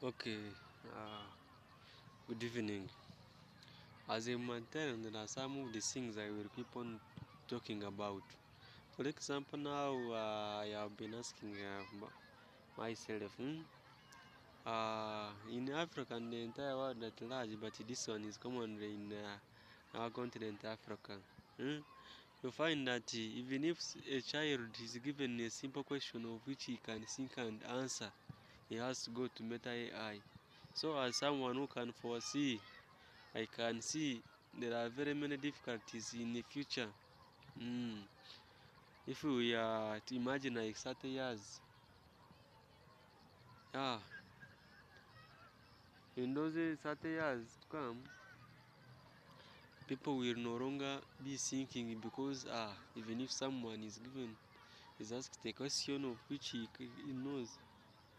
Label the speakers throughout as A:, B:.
A: Okay, good evening. As a humanitarian, there are some of the things I will keep on talking about. For example, now I have been asking myself, in Africa and the entire world at large, but this one is commonly in our continent, Africa. Hmm? You find that even if a child is given a simple question of which he can think and answer, he has to go to Meta AI. So, as someone who can foresee, I can see there are very many difficulties in the future. Mm. If we are to imagine like 30 years, yeah, in those 30 years to come, people will no longer be thinking because even if someone is given is asked a question of which he knows,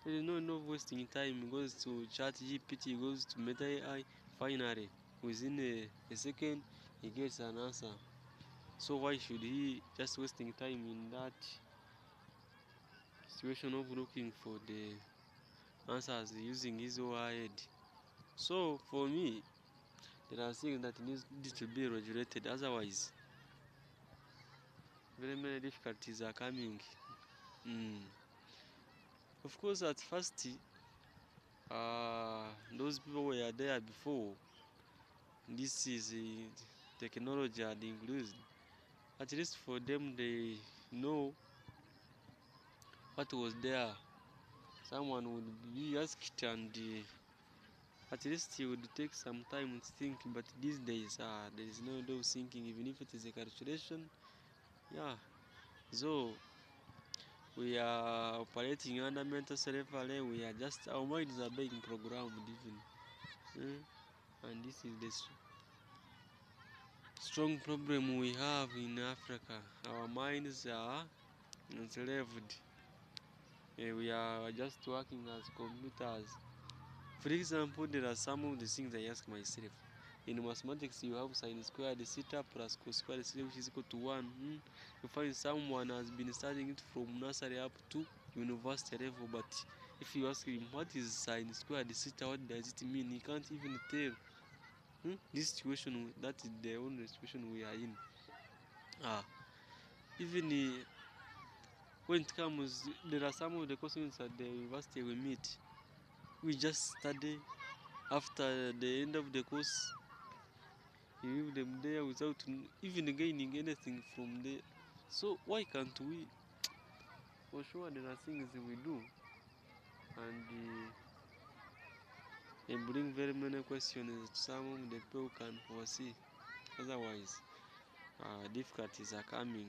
A: there is no wasting time. He goes to chat GPT, he goes to Meta AI, finally within a second he gets an answer. So why should he just wasting time in that situation of looking for the answers using his own head? So for me, there are things that need to be regulated. Otherwise, very many difficulties are coming. Mm. Of course, at first, those people were there before. This is technology had increased. At least for them, they know what was there. Someone would be asked and at least he would take some time to think. But these days, there is no those thinking, even if it is a calculation. Yeah, so we are operating under mental slavery. We are just our minds are being programmed even. eh, And this is the strong problem we have in Africa. Our minds are enslaved. We are just working as computers. For example, there are some of the things I ask myself. In mathematics, you have sine squared theta plus cos squared theta, which is equal to 1. You find someone has been studying it from nursery up to university level, but if you ask him what is sine squared theta, what does it mean, he can't even tell. This situation, that is the only situation we are in. Even when it comes, there are some of the questions at the university we meet. We just study after the end of the course. You leave them there without even gaining anything from there. So why can't we? For sure, there are things we do, and they bring very many questions. Some of the people can foresee. Otherwise, difficulties are coming.